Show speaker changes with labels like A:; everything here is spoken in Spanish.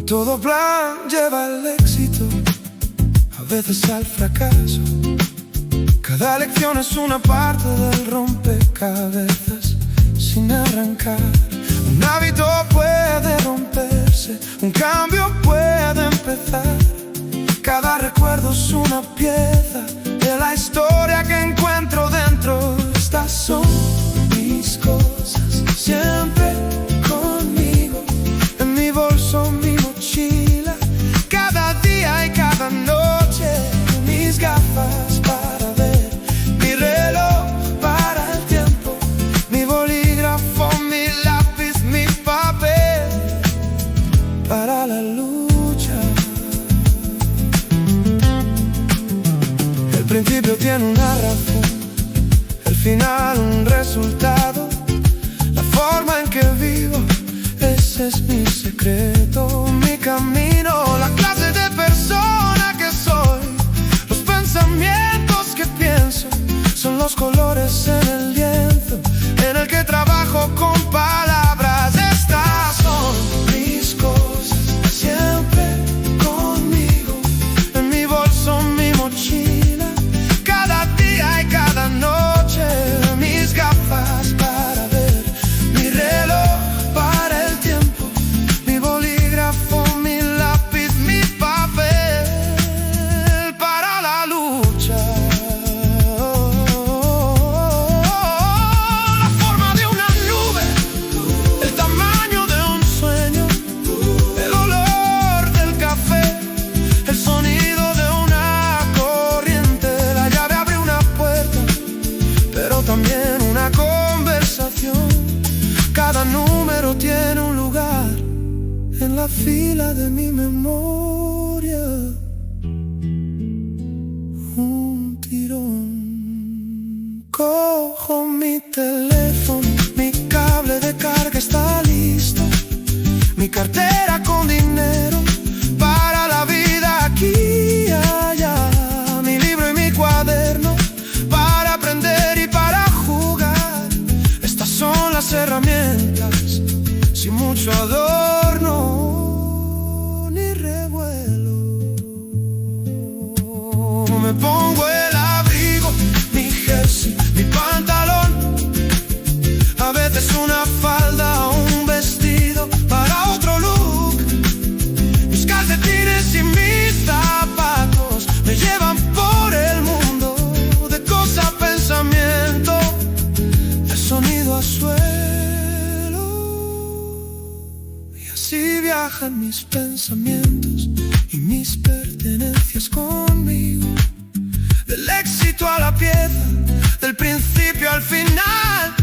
A: Todo plan lleva al éxito, a veces al fracaso. Cada lección es una parte del rompecabezas sin arrancar. Un hábito puede romperse, un cambio puede empezar. Cada recuerdo es una pieza de la historia que encuentro dentro. Estas son mis cosas, siempre conmigo, en mi bolso, mi mochila, cada día y cada noche. Mis gafas para ver, mi reloj para el tiempo, mi bolígrafo, mi lápiz, mi papel para la lucha. El principio tiene una razón, el final un resultado. La forma en que vivo, ese es mi secreto, mi camino, la clase de persona que soy. Los pensamientos que pienso son los colores en el lienzo en el que trabajo con palabras. Estas son mis cosas, siempre conmigo, en mi bolso, mi mochila, cada día y cada noche. Mis gafas para ver, mi reloj para el tiempo, mi bolígrafo, mi lápiz, mi papel para la lucha. La forma de una nube, el tamaño de un sueño, el olor del café, el sonido de una corriente. La llave abre una puerta, pero también una conversación. Cada número tiene un lugar en la fila de mi memoria. Un tirón. Cojo mi teléfono, mi cable de carga está listo, mi cartera con dinero para la vida aquí y allá, mi libro y mi cuaderno para aprender y para jugar. Estas son las herramientas, sin mucho adorno ni revuelo. Me pongo el abrigo, mi jersey, mi pantalón, a veces una falda o un vestido para otro look. Mis calcetines y mis zapatos me llevan por el mundo, de cosa a pensamiento, de sonido a suelo. Y así viajan mis pensamientos y mis pertenencias conmigo, del éxito a la pieza, del principio al final.